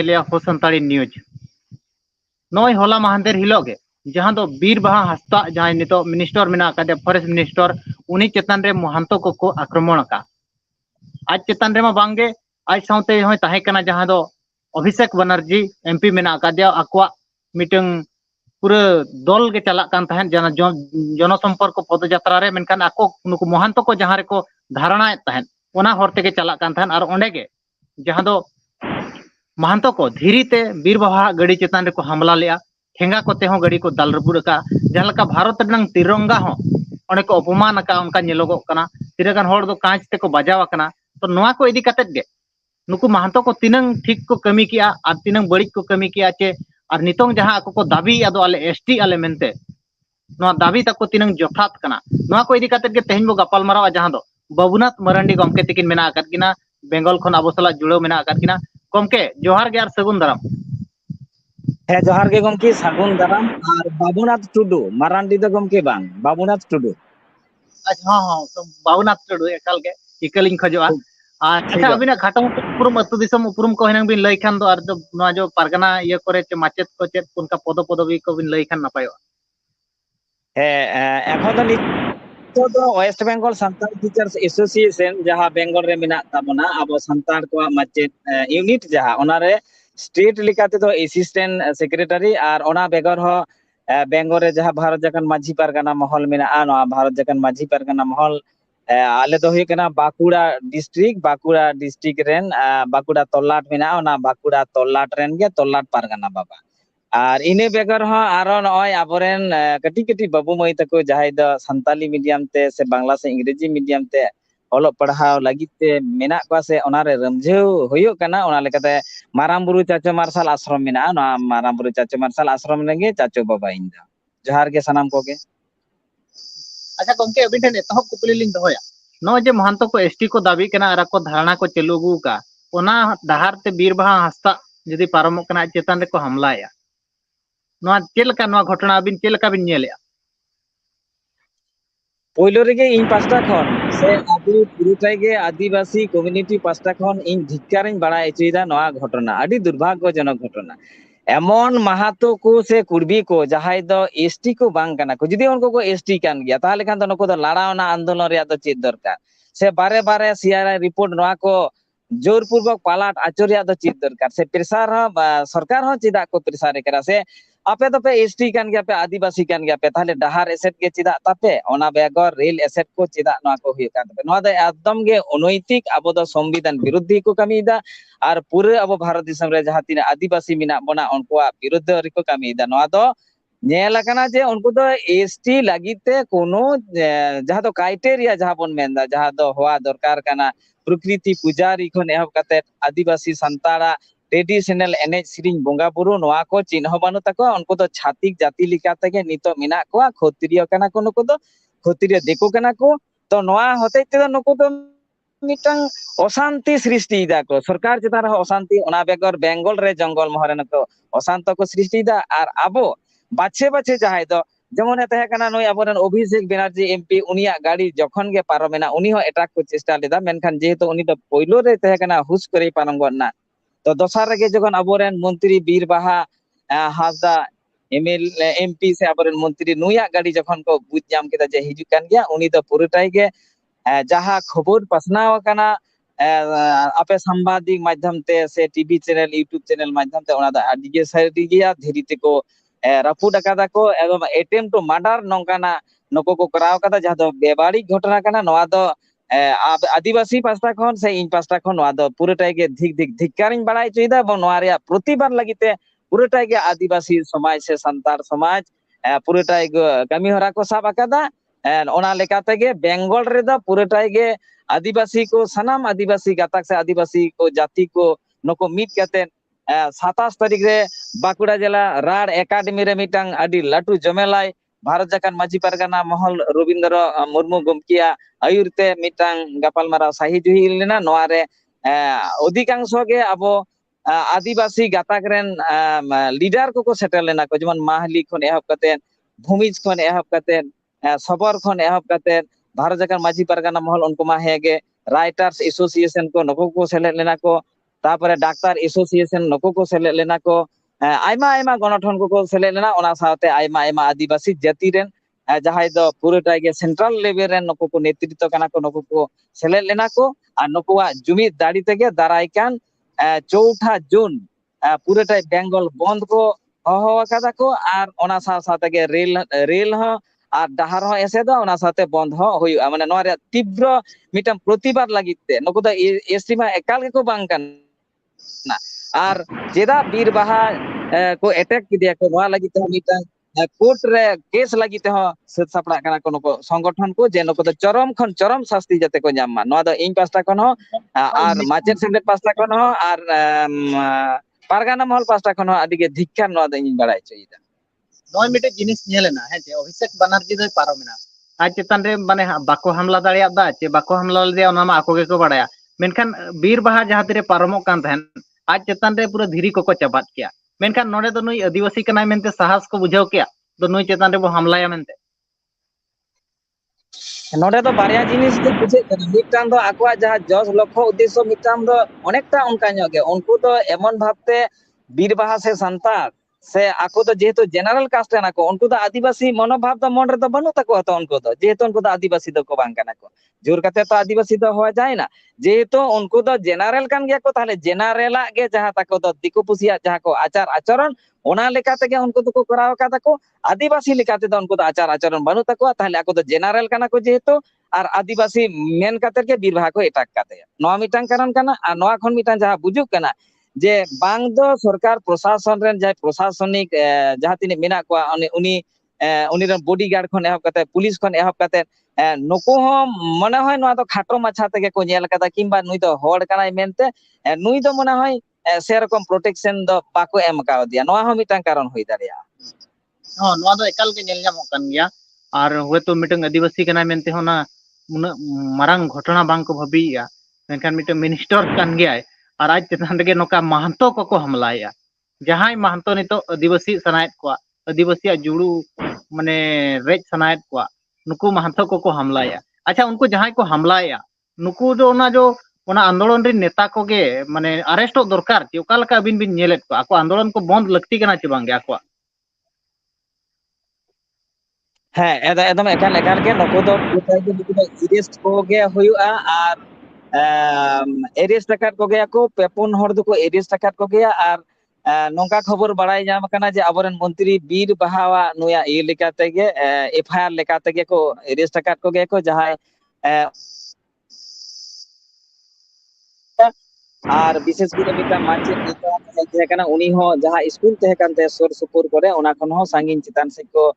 लिया हो संताड़ी न्यूज नय होला महांदेर हिलोग गे जहां दो बीर बाहा हस्ता जहां नितो मिनिस्टर मेना कादे फॉरेस्ट मिनिस्टर उनी चेतन रे महंतो को आक्रमण का आज चेतन रे मा बांगे आज साउते होय ताहे कना जहां दो अभिषेक बनर्जी एमपी मेना कादे अक्वा मीटिंग पूरा दल के चला कान तहन जनसंपर्क पदयात्रा रे मेनकान आको नुकु महंतो को जहां रे को धारणा तहन ओना हरते के चला कान तहन आर ओंडे गे जहां दो महंतो को धीरीते बीर बाहा गड़ी चेतन रे को हमला लिया ठेंगा कोते हो गड़ी को दाल रपुड़ का जहां भारत रंग तिरंगा हो ओंडे को अपमान का उनका नेलोगो कना तिरगान होड़ दो कांच ते को बजावा कना तो नोआ को इदी कतेत गे नुकु महंतो को तिनंग ठीक को कमी किया और तिनंग बड़िज को कमी किया चे और नितोंग जहां आको को दाबी आदो आले एसटी आले मेनते नोआ दाबी तक को तिनंग जथात कना नोआ को इदी कतेत गे तेहन बो गपाल मारावा जहां दो बाबूनाथ मरांडी गमके तिकिन मेना आकात किना बेंगल खन आबो सला जुड़ो मेना आकात किना गमके जोहार गे आर सगुन दाराम है जोहार गे गमके सागुन दाराम और बाबूनाथ टुडू मारांडी दो गमके बांग बाबूनाथ टुडू अच्छा हाँ तो बाबूनाथ टुडू एकाल के इकलिंग खजवा अच्छा अबिना घाटा उपरुम अतु दिसम उपरुम को हिनंग बिन लई खान दो आर नोआ जो पारगना ये करे चे माचेत को चेत उनका पदवी को बिन लई खान नपायो है এখন তো নিতো তো West Bengal Santal teachers association যাহা বেঙ্গল রে মেনা তাবনা আবো সান্তাল को মাচেত ইউনিট যাহা ওনারে স্টেট লিকাতে তো অ্যাসিস্ট্যান্ট সেক্রেটারি আর ওনা বেগর হ বেঙ্গল রে যাহা ভারত জাকান মাঝি পারগানা মহল মেনা আনো ভারত জাকান মাঝি পারগানা মহল आले दो हुई कना बाकुड़ा डिस्ट्रिक्ट रेन बाकुड़ा तोल्लाट मेना ओना बाकुड़ा तोल्लाट रेन गे तोल्लाट पारगाना बाबा और इने बेगर हो आरो नय आबोरेन कटी कटी बाबू मई तको जहाय द संताली मीडियम ते से बांग्ला से इंग्रेजी मीडियम ते ओलो पढ़ाव लगित ते मेना को से ओना रे रमझेव होयो कना ओना लेकाते मारामबुरु चाचो मार्शल आश्रम मेना ना मारामबुरु चाचो मार्शल आश्रम रेगे चाचो बाबा इंदा जोहार के सनाम कोगे अच्छा गमके अबिन ठन एतहब कुपली लिंग दोया नो जे महंतो को एसटी को दाबी कना आरा को धारणा को चलुगु का ओना डहार ते बीर बाहा हस्ता जदि पारमो कना चेतन रे को हमलाया नोआ चेलका नोआ घटना अबिन चेलका बिन नेलेया पहलो रेगे इन पास्टा खन से आदि पुरुटाई गे आदिवासी कम्युनिटी पास्टा खन इन धिक्कारिन बड़ा एचुइदा नोआ घटना आदि दुर्भाग्यजनक घटना एमन महातो को से कुर्बी को जहाय दो एसटी को बांग कना को जदि उनको को एसटी कान गया ताहले खान तो नको दो लड़ावना आंदोलन रे तो चेत दरकार से बारे बारे सीआरआई रिपोर्ट नोआ को जोरपूर्वक पालाट आचरिया दो चेत दरकार से प्रेसार सरकार हो चिदा को प्रेसार करा से आपे तो पे एसटी कान गया पे आदिवासी कान गया पे ताहले डहार एसेट के चिदा तापे ओना बेगर रेल एसेट को चिदा नोआ को हुई कान पे नोआ दो एकदम गे अनैतिक आबो दो संविधान विरुद्धी को कमीदा और पूरे अब भारत दिसम रे जहां तीन आदिवासी मिना बना उनको विरुद्ध रिको कमीदा नोआ दो नेलकना जे उनको दो एसटी लगिते कोनो जहां दो क्राइटेरिया जहां बन मेंदा जहां दो होआ दरकार कना प्रकृति पुजारी खन एहब कते आदिवासी संतारा ट्रेडिशनल एनेज सिरिंग बोंगा बुरु नोआ को चिन्ह बानु तको उनको दो छातिक जाति लिकाते के नितो मिना को खत्रिय कना को नुको दो खत्रिय देखो कना को तो नोआ होते ते नुको दो मिटंग अशांति सृष्टि दा को सरकार चितार अशांति ओना बेगर बेंगल रे जंगल महरे नको अशांत को सृष्टि दा और आबो बाछे बाछे जहाय दो जेमन तहे कना नय आबोरन अभिषेक बनर्जी एमपी उनिया गाड़ी जखन गे पारमेना उनी हो एटाक को चेष्टा लेदा मेनखान जेहेतु उनी दो पहिलो रे तहे कना हुस करे पारंगना तो दोसार रे जखन आबोरन मंत्री बीर बाहा हासदा एमपी से आबोरन मंत्री नुया गाड़ी जखन को बुझ जाम केदा जे हिजु कान गया उनी दो पुरटाई गे जहाँ खबर पसनाव कना आपे सांबादिक माध्यम ते से टीवी चैनल यूट्यूब चैनल माध्यम ते ओना दा आदिगे साइडी गया धीरी ते को रापुड अकादा को एवं अटेम्प्ट टू मर्डर नंकाना नको को कराव कदा जहाँ दो बेबाड़ी घटना कना नोआ दो आदिवासी पास्टा खन से इन पास्टा खन नोआ दो पुरटाई गे धिक्कारिन बड़ाई चुइदा बो नोआ रे प्रतिबार लगिते पुरटाई गे आदिवासी समाज से संतार समाज पुरटाई कमी हरा को साब अकादा ओना लेकाते गे बेंगल रे दा पुरटाई गे आदिवासी को सनाम आदिवासी गातक से आदिवासी को जाति को नको मीट कते 27 तारीख रे बाकुड़ा जिला राड एकाडेमी रे मिटांग आदि लाटू जमेलाई भारत जाकान माझी पारगाना महल रविंद्र मुर्मू गमकिया आयुरते मिटांग गापालमाराव साही जुही लेना नोआ रे अधिकांश गे अबो आदिवासी गातक रेन लीडर को सेटल लेना को जेमन माहली खन एहब कते भूमिज खन एहब कते सबर खन एहब कते भारत जाकान माझी पारगाना महल उनको मा हेगे राइटर्स एसोसिएशन को नको को सेलेक्ट लेना को तारपरे डाक्तार एसोसिएशन नुकु को सेलेद लेना को आयमा आयमा गणठन को सेलेद लेना ओना साथे आयमा आयमा आदिवासी जाति रेन जहां दो पूरेटाई गे सेंट्रल लेवल रेन नुकु को नेतृत्व कना को नुकु को सेलेद लेना को और नुकुआ जुमिद दाड़ी तेगे दाराय कान 4 जून पूरेटाई बेंगल बंद को हहो कादा को और ओना साथे गे रेल हो और डहार हो एसे दो ओना साथे बंद हो हुई माने नोआ रे तीव्र मिटम प्रतिबाद लागिते नुकु दो एसटी मा एकाल के को बांग काना और जेदा बीर बाहा को अटैक किदिया को नोआ लागिते मिटम कोर्ट रे केस लागिते हो सत सापड़ा कना को नुकु संगठन को जे नुकु दो चरम खन चरम शास्ति जाते को ᱧᱟᱢ मा नोआ दो इन पास्टा खन हो और माचेर सेंडेट पास्टा खन हो और पारगाना महल पास्टा खन हो आदि गे धिक्कार नोआ दो इन बाड़ाय चोइदा नॉय मिटे जिनिस नेलेना है जे अभिषेक बनर्जी दो पारोमेना आज चेतन रे माने बाको हमला दाड़िया दा चे बाको हमला ले ओना मा आको गे को बाड़ाया मेनखान बीर बाहा जहां तिरे पारमो कान तहन आज चेतन रे पूरा धीरी को चबात किया मेनखान नोडे दो नुई आदिवासी कनाय मेनते साहस को बुझाव किया दो नुई चेतन रे बो हमलाया मेनते नोडे तो बारिया जिनिस के बुझे मिटान दो आकुआ जहां जज लक्ष्य उद्देश्य मिटान दो अनेकटा उनका गे उनको तो एमन भाबते बीर बाहा से संताल से आको तो जेहेतु जनरल कास्ट ना को उनको तो आदिवासी मनोभाव तो मन रे तो बनु तको तो उनको तो जेहेतु उनको तो आदिवासी दो को बांग काना को जोर कते तो आदिवासी दो हो जाए ना जेहेतु उनको तो जनरल कान गया को ताले जनरला गे जहां तको तो दिको पुसिया जहां को आचार आचरण ओना लेकाते गे उनको तो को कराव का तको आदिवासी लेकाते तो उनको तो आचार आचरण बनु तको ताले आको तो जनरल काना को जेहेतु और आदिवासी मेन काते के बीर बाहा को एटाक काते नोआ मिटांग कारण काना और नोआ खन मिटांग जहां बुजुक काना जे बांग दो सरकार प्रशासन रेन जाय प्रशासनिक जहां तिने मेना को उनी उनी रेन बॉडीगार्ड खन एहब कते पुलिस खन एहब कते नुको हो मने होय नोआ दो खाटो माछा तेगे को नेल कदा किंबा नुई दो होड़ कनाय मेनते नुई दो मने होय से रकम प्रोटेक्शन दो बाको एम का दिया नोआ हो मिटांग कारण होई दारिया हां नोआ दो एकाल के नेल जामो कान गया और होय तो मिटंग आदिवासी कनाय मेनते होना उना मारांग घटना बांग को भाबिया मेनखान मिटे मिनिस्टर कान गया और आज चेतन रे नोका महंतो को हमलाया जहां महंतो नितो आदिवासी सनायत को आदिवासी जुड़ू माने रेज सनायत को नुकु महंतो को हमलाया अच्छा उनको जहां को हमलाया नुकु जो ना जो ओना आंदोलन रे नेता को गे माने अरेस्ट दरकार चे ओका लका बिन बिन नेलेत को आको आंदोलन को बंद लगती कना चे बांगे आको हाँ एकदम एकाल एकाल के नुकु दो अरेस्ट को गे हुआ और एरेस्ट अकात को गया को पेपुन हर दो को एरेस्ट अकात को गया और नोंका खबर बड़ाई जाम कना जे अबरन मंत्री बीर बाहावा नुया ए लेकाते गे एफआईआर लेकाते गे को एरेस्ट अकात को गया को जहां और विशेष करे मिटा माचे नेता तहे कना उनी हो जहां स्कूल तहे कानते सुर सुपुर करे ओना खन हो सांगिन चितान से को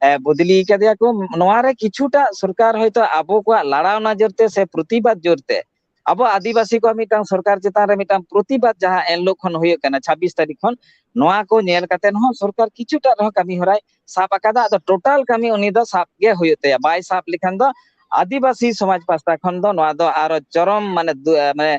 बदली कदिया को नोआ रे किछुटा सरकार होयतो आबो को लड़ावना जोरते से प्रतिबाद जोरते अब आदिवासी को मिटांग सरकार चितान रे मिटांग प्रतिबाद जहां एनलो खन होय कना 26 तारीख खन नोआ को नेल कातेन हो सरकार किछुटा रह कमी होराय साप आकादा तो टोटल कमी उनी दो साप गे होयते बाय साप लिखन दो आदिवासी समाज पास्ता खन दो नोआ दो आरो चरम माने माने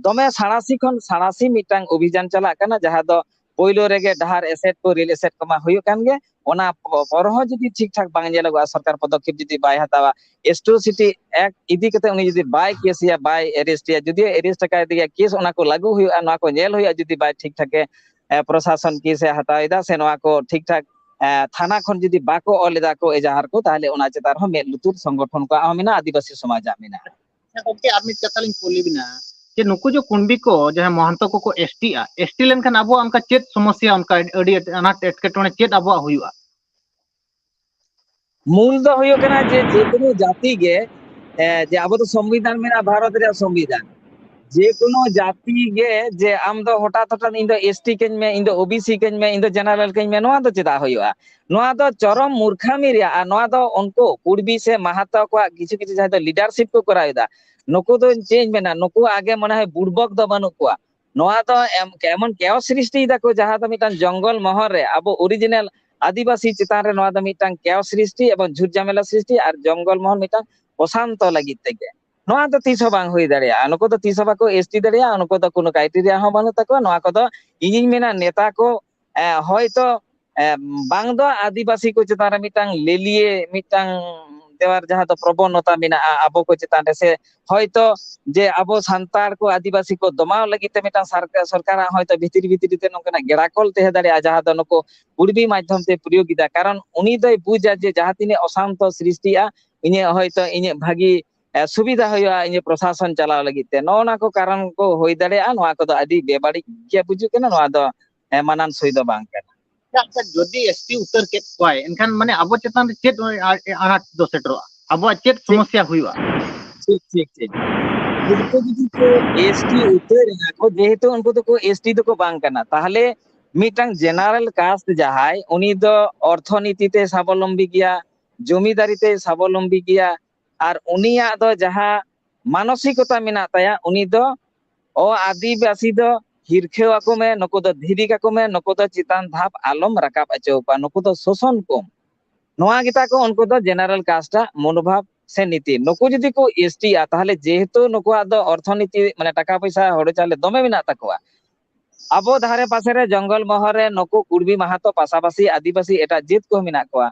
दमे साणासी खन साणासी मिटांग अभियान चला कना जहां दो पहिलो रेगे डहार एसेट को रियल एसेट कमा होय कान गे ओना परहो जदि ठीक ठाक बांग जेलगो सरकार पदक्षेप जदि बाय हतावा एस्ट्रोसिटी एक्ट इदी कते उनी जदि बाय केस या बाय अरेस्ट या जदि अरेस्ट का दिया केस ओना को लागू हुआ ना को नेल हुआ जदि बाय ठीक ठाक प्रशासन की से हताइदा से नोआ को ठीक ठाक थाना खन जदि बाको ओलेदा को एजाहार को ताले ओना चेतार हो मेल लुतुर संगठन को आमिना आदिवासी समाज आमिना ओके आर्मी कतालिन कोली बिना जे नुकु जो कुंबी को जहां महंतो को एसटी लेनखान अबो उनका चेत समस्या उनका अडी अनाट एटकेटोने चेत अबो हुआ मूल दो हुयो कना जे कोनो जाति गे जे अब तो संविधान में भारत रे संविधान जे कोनो जाति गे जे आम दो हठात हठात इन दो एसटी केन में इन दो ओबीसी केन में इन दो जनरल केन में नोआ दो चेदा हुआ नोआ दो चरम मूर्खामी रे आ नोआ दो उनको कुर्बी से महातो को किछु किछु जहां दो लीडरशिप को करायदा नुकु दो चेंज मेना नुकु आगे मने है बुड़बक दो बनु को नोआ दो एमन केओ सृष्टि दा को जहां दो मिटान जंगल महर रे अब ओरिजिनल आदिवासी चितान रे नोआ दो मिटान केओ सृष्टि एवं झुट झमेला सृष्टि और जंगल महर मिटान प्रशांत लगित तेगे नोआ दो तीसो बांग होई दाड़िया नुकु दो तीसो बाको एसटी दाड़िया नुकु दो कोनो क्राइटेरिया हो बनु तको नोआ को दो इनिन मेना नेता को होयतो बांग दो आदिवासी को चितान रे मिटान लेलिए मिटान देवार जहाँ तो प्रबणता मेनागा आबो को चेतान रे से हयतो जे आबो सांतार को आदिवासी को दमाव लगी ते मिटां सरकार हयतो भितिर भितिर ते नोंकना गेड़ाकल तहे दाड़े जहाँ दो नको कुर्बी माध्यम ते प्रयोगिदा कारण उनी दय बुझा जे जहाँ तिने अशांत सृष्टिया इने हयतो इने भागी सुविधा हुआ इन प्रशासन चलाव लगी ते नोना को कारण को होई दाड़ेया नोआ को दो आदि बेबाड़ी के बुझु केना नोआ दो मानान सही दो बांग केना जदि एसटी उत्तर के कोय एनखान माने आबो चेतान रे चेत आनाट दो सेटरो आबो चेत समस्या हुआ ठीक ठीक ठीक उनको जदि को एसटी उत्तर को जेहेतु उनको तो को एसटी तो को बांग करना ताहले मिटांग जनरल कास्ट जहाय उनी दो अर्थनीति ते स्वावलंबी गया जमीदारी ते स्वावलंबी गया और उनिया दो जहां मानसिकता मेना ताया उनी दो ओ आदिवासी दो हिरखेवा को में नको दो धीरिका को में नको दो चितान धाप आलम रकाब अचौपा नको दो शोषण कम नोआ गिता को उनको दो जनरल कास्टा मनोभाव से नीति नको जदि को एसटी आ ताहले जेहेतु नको दो अर्थनीति माने टाका पैसा होड़े चाले दमे मेना तकवा आबो धारे पासे रे जंगल महर रे नको कुर्बी महातो पासापासी आदिवासी एटा जेत को मेना कोआ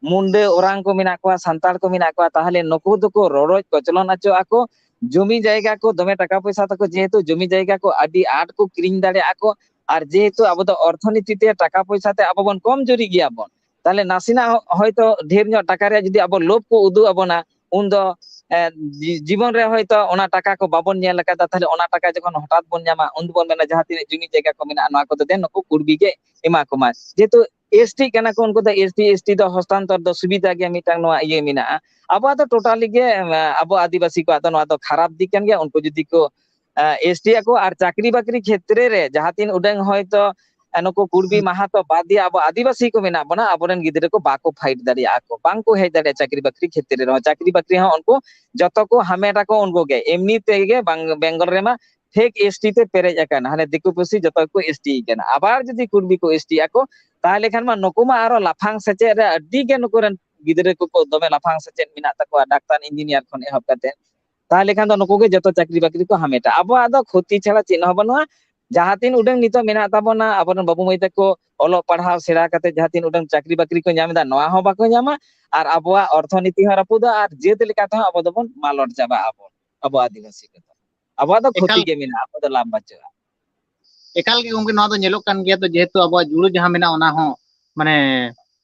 मुंडे ओरांग को मेना कोआ संतार को मेना कोआ ताहले नको दको रोरोज कचलन अचो आको जमी जायगा को दमे टाका पैसा तको जेहेतु जमी जायगा को आदि आट को किरिंग दाड़े आको और जेहेतु आबो दो अर्थनीति ते टाका पैसा ते आबो बन कम जोरी गया बन ताहले नासिना हयतो ढेर ᱧᱚᱜ टाका रे जदि आबो लोभ को उदु आबोना उन दो जीवन रे हयतो ओना टाका को बाबन नेल लका ताहले ओना टाका जखन हठात बन ᱧᱟᱢᱟ उन बन मेना जहां तिने जमी जायगा को मेना नोआ को दो देन नको कुर्बी के एमा को मा जेहेतु एसटी कना को उनको दो एसटी दो हस्तांतर दो सुविधा के मिटांग नोआ इये मेना अब तो टोटाली के अब आदिवासी को आदो नोआ दो खराब दिक कन गया उनको जदि को एसटी को और चाकरी बाकरी क्षेत्र रे जहां तीन उडंग हयतो नको कुर्बी महातो बाद दिया अब आदिवासी को मेना बना अबरन गिदरे को बाको फाइट दाड़िया को बांग को हेज दाड़िया चाकरी बाकरी क्षेत्र रे चाकरी बाकरी हां उनको जतो को हमेटा को उनको के एमनी तेगे बेंगल रे मा फेक एसटी ते पेरेज अकन हाने दिकु पुसी जतो को एसटी केना आबार जदि कुर्बी को एसटी आको ताहले खान मा नको मा आरो लाफांग सेचे रे अड्डी के नको रन गिदरे को दमे लाफांग सेचे मिना तको डाक्टर इंजीनियर खन एहब काते ताहले खान दो नको के जतो चाकरी बाकरी को हमेटा अब आदो खोती छाड़ा चिन्ह हबनवा जहां तीन उडंग नितो मेना ताबोना आबरन बाबू माई तको ओलो पढ़ाव सेरा काते जहां तीन उडंग चाकरी बाकरी को ᱧᱟᱢ दा नोआ हो बाको ᱧᱟᱢᱟ और आबोआ अर्थनीति हो रपुदा और जेत लेका तो आबो दबन मालट जाबा आबो आदिवासी को आबो दो खोती के मेना आबो दो लाभ बचा एकाल के गंगे नोआ दो ñेलोक कान गया तो जेहेतु आबो जुड़ू जहां मेना ओना हो माने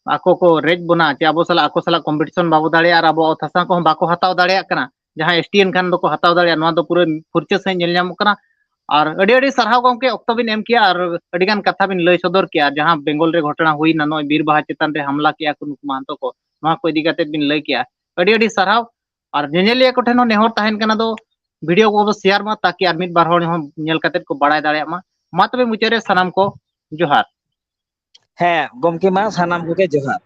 आको को रेज बोना चे आबो सला आको सला कंपटीशन बाबो दाड़े और आबो थासा को बाको हताव दाड़े कना जहां एसटीएन खान दो को हताव दाड़े नोआ दो पूरे फुरचे से ñel ñam कना और अड़ी अड़ी सरहाव गंके अक्तो बिन एम किया और अड़ीगान कथा बिन लय सदर किया जहां बेंगल रे घटना हुई ना नय बीर बाहा चेतन रे हमला किया को महंतो को नोआ को इदी काते बिन लय किया अड़ी अड़ी सरहाव और ñेñेलिया को ठेनो नेहर ताहेन कना दो वीडियो को शेयर मा ताकि आर मिद बार होड़ हो ñel काते को बाड़ाय दाड़े मा तबे मुचारे सनाम को जोहार है गमके मा सनाम को के जोहार।